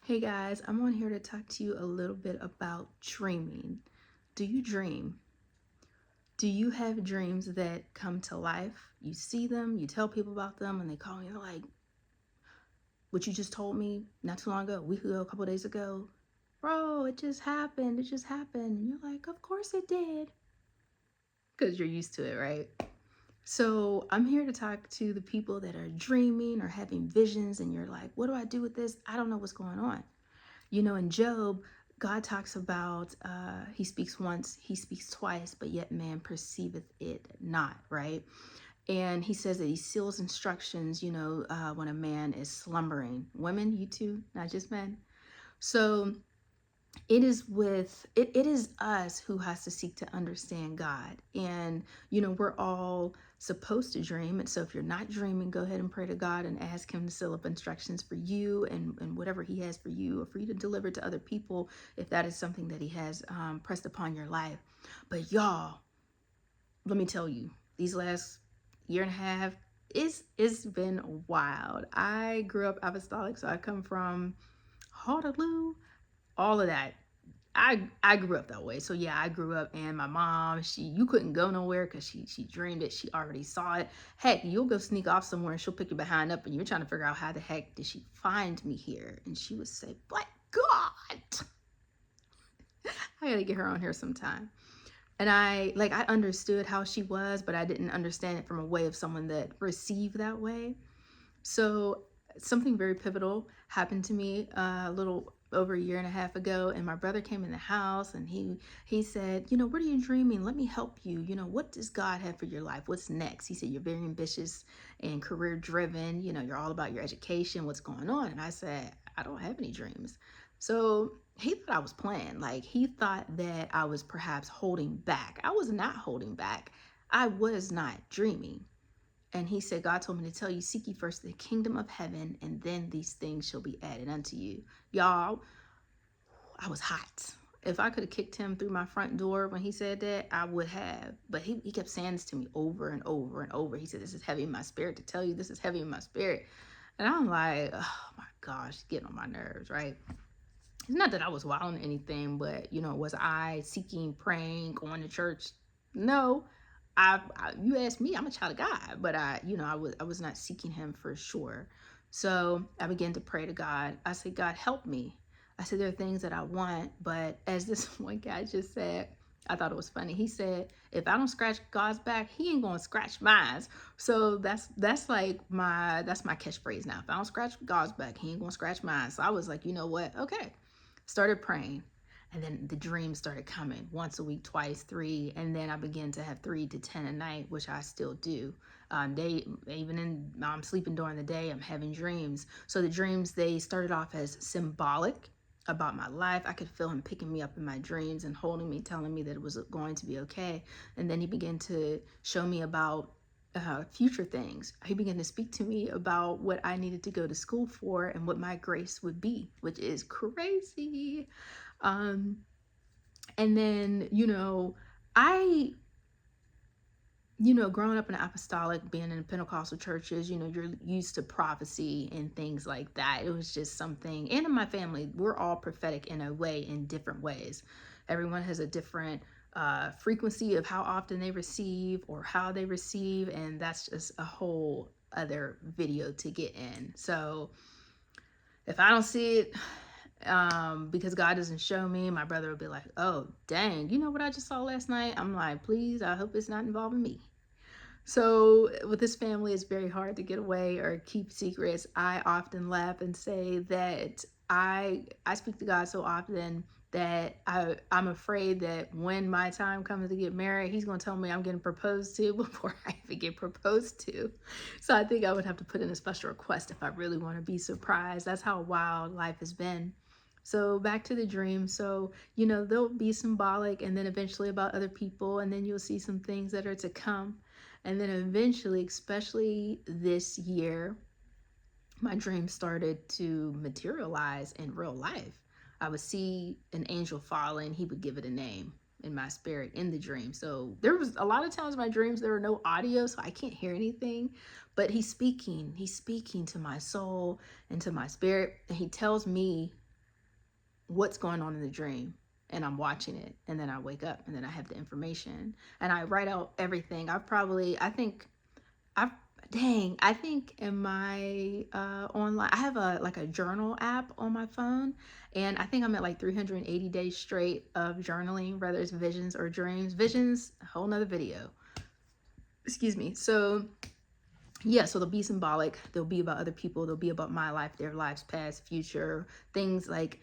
Hey guys, I'm on here to talk to you a little bit about dreaming. Do you dream? Do you have dreams that come to life? You see them, you tell people about them, and they call you, they're like, what you just told me not too long ago, a week ago, a couple days ago, bro, it just happened. It just happened. And you're like, of course it did. Because you're used to it, right? So I'm here to talk to the people that are dreaming or having visions, and you're like, what do I do with this? I don't know what's going on. You know, in Job, God talks about he speaks once, he speaks twice, but yet man perceiveth it not, right? And he says that he seals instructions, when a man is slumbering. Women, you too, not just men. So it is us who has to seek to understand God. And we're all supposed to dream. And so if you're not dreaming, go ahead and pray to God and ask him to seal up instructions for you and whatever he has for you, or for you to deliver to other people if that is something that he has pressed upon your life. But y'all, let me tell you, these last year and a half, it's been wild. I grew up apostolic, so I come from Hallelujah, all of that. I grew up that way. So yeah, I grew up, and my mom, you couldn't go nowhere because she dreamed it. She already saw it. Heck, you'll go sneak off somewhere and she'll pick you behind up, and you're trying to figure out how the heck did she find me here? And she would say, "But God, I gotta get her on here sometime." And I understood how she was, but I didn't understand it from a way of someone that received that way. So something very pivotal happened to me a little over a year and a half ago, and my brother came in the house, and he said, what are you dreaming? Let me help you. What does God have for your life? What's next? He said, you're very ambitious and career driven. You're all about your education. What's going on? And I said, I don't have any dreams. So he thought I was playing. Like, he thought that I was perhaps holding back. I was not holding back. I was not dreaming. And he said, God told me to tell you, seek ye first the kingdom of heaven, and then these things shall be added unto you. Y'all, I was hot. If I could have kicked him through my front door when he said that, I would have. But he kept saying this to me over and over and over. He said, this is heavy in my spirit to tell you. This is heavy in my spirit. And I'm like, oh my gosh, getting on my nerves, right? It's not that I was wilding anything, but, was I seeking, praying, going to church? No. You asked me, I'm a child of God, but I was not seeking him for sure. So I began to pray to God. I said, God, help me. I said, there are things that I want, but as this one guy just said, I thought it was funny. He said, if I don't scratch God's back, he ain't gonna scratch mine. So that's my catchphrase now. If I don't scratch God's back, he ain't gonna scratch mine. So I was like, you know what? Okay. Started praying. And then the dreams started coming once a week, twice, three. And then I began to have 3 to 10 a night, which I still do. I'm sleeping during the day, I'm having dreams. So the dreams, they started off as symbolic about my life. I could feel him picking me up in my dreams and holding me, telling me that it was going to be okay. And then he began to show me about future things. He began to speak to me about what I needed to go to school for and what my grace would be, which is crazy. Um, and then, I, growing up in apostolic, being in Pentecostal churches, you're used to prophecy and things like that. It was just something, and in my family, we're all prophetic in a way, in different ways. Everyone has a different frequency of how often they receive or how they receive, and that's just a whole other video to get in. So if I don't see it, because God doesn't show me, my brother will be like, oh dang, you know what I just saw last night? I'm like, please, I hope it's not involving me. So with this family, it's very hard to get away or keep secrets. I often laugh and say that I speak to God so often that I'm afraid that when my time comes to get married, he's going to tell me I'm getting proposed to before I even get proposed to. So I think I would have to put in a special request if I really want to be surprised. That's how wild life has been. So back to the dream. So, they'll be symbolic, and then eventually about other people, and then you'll see some things that are to come. And then eventually, especially this year, my dreams started to materialize in real life. I would see an angel falling, he would give it a name in my spirit in the dream. So there was a lot of times in my dreams there were no audio, so I can't hear anything, but he's speaking to my soul and to my spirit, and he tells me what's going on in the dream, and I'm watching it, and then I wake up and then I have the information and I write out everything. I've I think in my online, I have a journal app on my phone, and I think I'm at like 380 days straight of journaling, whether it's visions or dreams. Visions, a whole nother video. Excuse me. So yeah, so they'll be symbolic. They'll be about other people. They'll be about my life, their lives, past, future, things like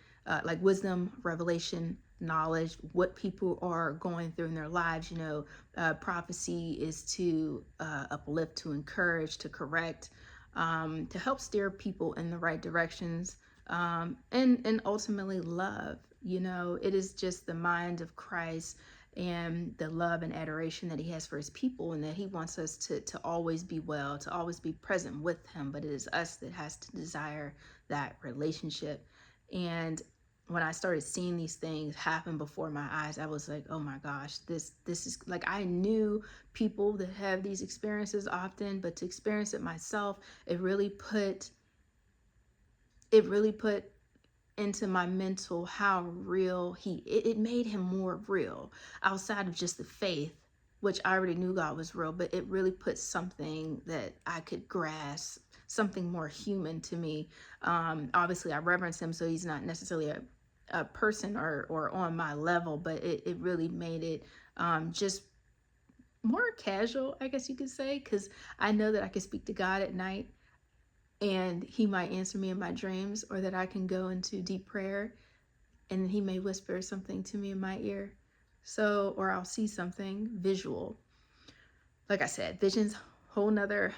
wisdom, revelation, knowledge, what people are going through in their lives. Prophecy is to uplift, to encourage, to correct, to help steer people in the right directions, and ultimately love. It is just the mind of Christ and the love and adoration that he has for his people, and that he wants us to always be well, to always be present with him. But it is us that has to desire that relationship. And when I started seeing these things happen before my eyes, I was like, oh my gosh, this is like, I knew people that have these experiences often, but to experience it myself, it really put into my mental how real it made him more real, outside of just the faith, which I already knew God was real, but it really put something that I could grasp, something more human to me. Obviously I reverence him, so he's not necessarily a person or on my level, but it really made it just more casual, I guess you could say, because I know that I could speak to God at night and he might answer me in my dreams, or that I can go into deep prayer and he may whisper something to me in my ear. So, or I'll see something visual. Like I said, visions, whole nother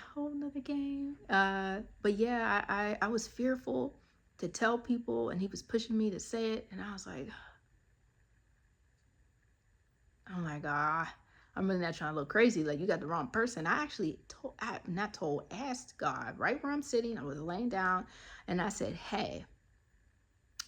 game. But yeah, I was fearful to tell people, and he was pushing me to say it, and I was like, oh my God, I'm really not trying to look crazy. Like, you got the wrong person. I actually asked God right where I'm sitting. I was laying down, and I said, hey,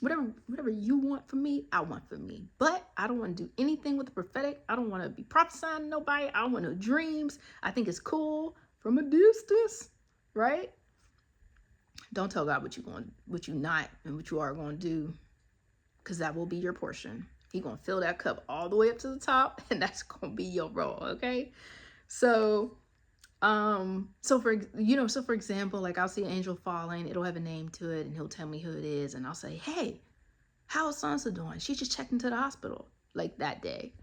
whatever you want from me, I want from me. But I don't want to do anything with the prophetic. I don't want to be prophesying to nobody. I don't want no dreams. I think it's cool from a distance, right? Don't tell God what you not, and what you are going to do, because that will be your portion. He gonna fill that cup all the way up to the top, and that's gonna be your role, okay? So, for example, like, I'll see an angel falling, it'll have a name to it, and he'll tell me who it is, and I'll say, hey, how's so-and-so doing? She just checked into the hospital, like, that day.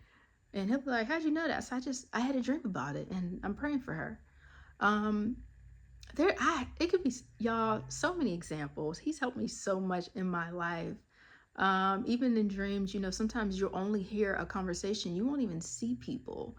And he'll be like, how'd you know that? So I had a dream about it, and I'm praying for her. It could be, y'all, so many examples. He's helped me so much in my life. Even in dreams, sometimes you'll only hear a conversation. You won't even see people.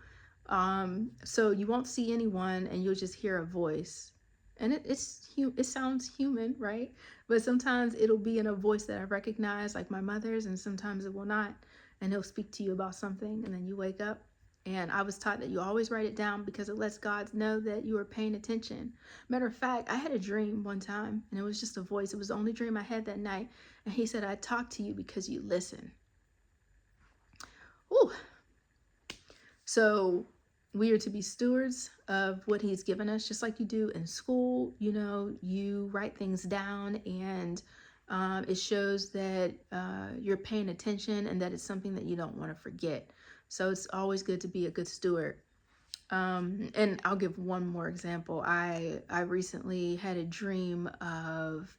So you won't see anyone, and you'll just hear a voice. And it sounds human, right? But sometimes it'll be in a voice that I recognize, like my mother's, and sometimes it will not. And he'll speak to you about something, and then you wake up. And I was taught that you always write it down, because it lets God know that you are paying attention. Matter of fact, I had a dream one time, and it was just a voice. It was the only dream I had that night. And he said, I talk to you because you listen. Ooh. So we are to be stewards of what he's given us, just like you do in school. You write things down, and it shows that you're paying attention, and that it's something that you don't want to forget. So it's always good to be a good steward. And I'll give one more example. I recently had a dream of,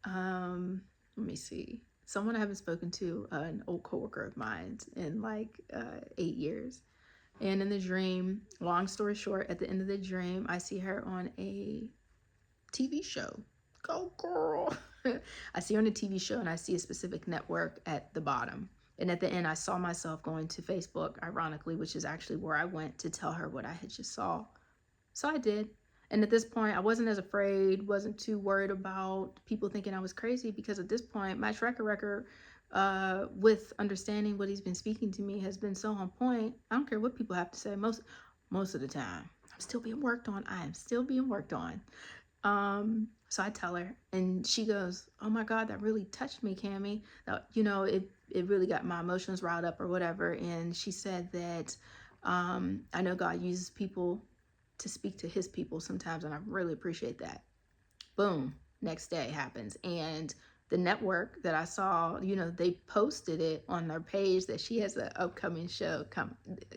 let me see, someone I haven't spoken to, an old coworker of mine, in like 8 years. And in the dream, long story short, at the end of the dream, I see her on a TV show. Go girl. I see her on a TV show, and I see a specific network at the bottom. And at the end, I saw myself going to Facebook, ironically, which is actually where I went to tell her what I had just saw. So I did. And at this point, I wasn't as afraid, wasn't too worried about people thinking I was crazy, because at this point, my track record with understanding what he's been speaking to me has been so on point. I don't care what people have to say. Most of the time, I'm still being worked on. I am still being worked on. So I tell her, and she goes, oh my God, that really touched me, Cammie. It really got my emotions riled up or whatever. And she said that I know God uses people to speak to his people sometimes, and I really appreciate that. Boom, next day happens, and the network that I saw, they posted it on their page that she has an upcoming show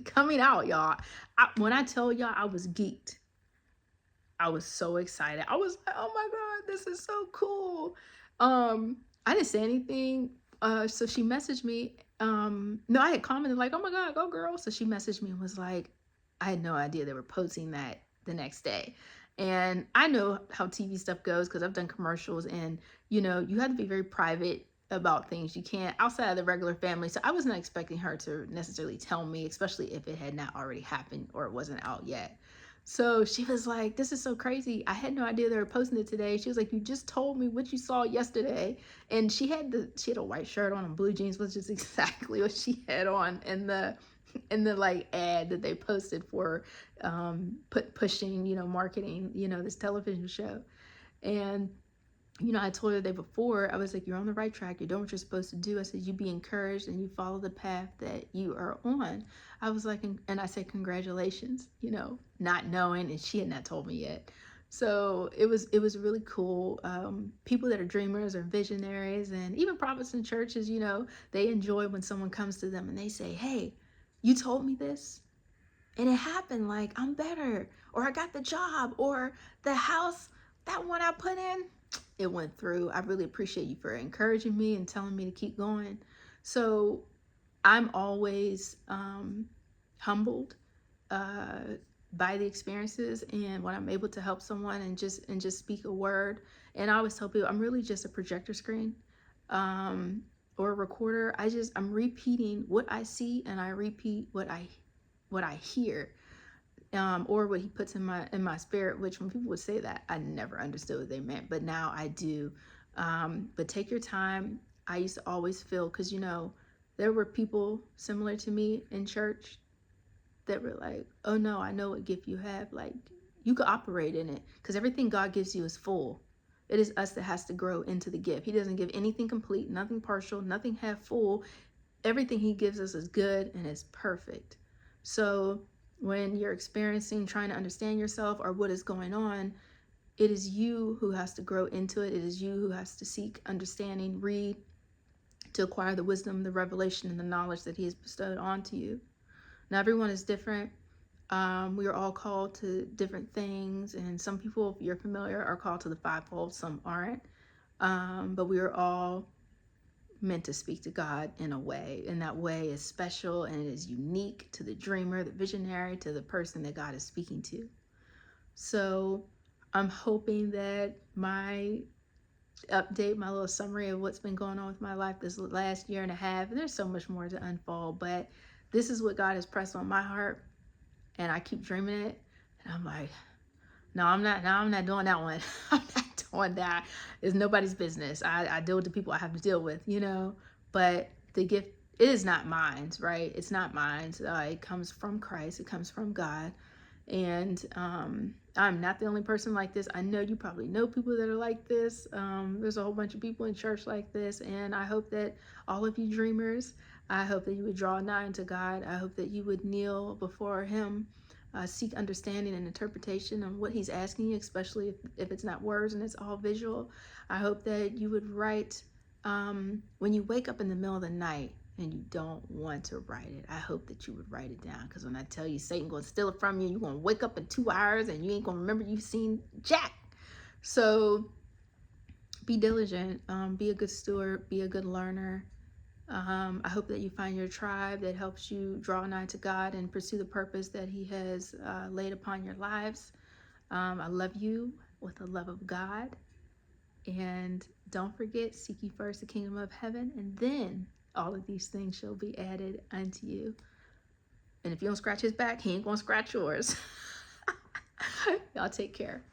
coming out, y'all. When I tell y'all I was geeked, I was so excited. I was like, oh my God, this is so cool. I didn't say anything. So she messaged me. No, I had commented like, oh my God, go girl. So she messaged me and was like, I had no idea they were posting that the next day. And I know how TV stuff goes because I've done commercials, and you have to be very private about things. You can't outside of the regular family. So I was not expecting her to necessarily tell me, especially if it had not already happened or it wasn't out yet. So she was like, this is so crazy. I had no idea they were posting it today. She was like, you just told me what you saw yesterday. And she had a white shirt on and blue jeans, which is exactly what she had on in the like ad that they posted for pushing, marketing, this television show. And I told her the day before, I was like, you're on the right track. You're doing what you're supposed to do. I said, you be encouraged and you follow the path that you are on. I was like, and I said, congratulations, not knowing, and she had not told me yet. So it was really cool. People that are dreamers or visionaries, and even prophets in churches, they enjoy when someone comes to them and they say, hey, you told me this and it happened. Like, I'm better, or I got the job, or the house, that one I put in, it went through. I really appreciate you for encouraging me and telling me to keep going. So I'm always humbled by the experiences, and when I'm able to help someone and just speak a word. And I always tell people I'm really just a projector screen or a recorder. I'm repeating what I see, and I repeat what I hear. Or what he puts in my spirit, which when people would say that, I never understood what they meant, but now I do. But take your time. I used to always feel, because there were people similar to me in church that were like, oh no, I know what gift you have. Like, you could operate in it, because everything God gives you is full. It is us that has to grow into the gift. He doesn't give anything complete, nothing partial, nothing half full. Everything he gives us is good and is perfect. So when you're experiencing, trying to understand yourself or what is going on, it is you who has to grow into it. It is you who has to seek understanding, read, to acquire the wisdom, the revelation, and the knowledge that he has bestowed onto you. Now, everyone is different. We are all called to different things, and some people, if you're familiar, are called to the fivefold, some aren't. But we are all meant to speak to God in a way, and that way is special and it is unique to the dreamer, the visionary, to the person that God is speaking to. So I'm hoping that my update, my little summary of what's been going on with my life this last year and a half, and there's so much more to unfold, but this is what God has pressed on my heart, and I keep dreaming it, and I'm like, no, I'm not doing that one. I'm not doing that. It's nobody's business. I deal with the people I have to deal with, but the gift, it is not mine, right? It's not mine. It comes from Christ. It comes from God. And I'm not the only person like this. I know you probably know people that are like this. There's a whole bunch of people in church like this. And I hope that all of you dreamers, I hope that you would draw nigh unto God. I hope that you would kneel before him. Seek understanding and interpretation on what he's asking you, especially if it's not words and it's all visual. I hope that you would write when you wake up in the middle of the night and you don't want to write it. I hope that you would write it down, because when I tell you Satan going to steal it from you, you're going to wake up in 2 hours and you ain't going to remember you've seen Jack. So be diligent, be a good steward, be a good learner. I hope that you find your tribe that helps you draw nigh to God and pursue the purpose that he has laid upon your lives. I love you with the love of God. And don't forget, seek ye first the kingdom of heaven, and then all of these things shall be added unto you. And if you don't scratch his back, he ain't going to scratch yours. Y'all take care.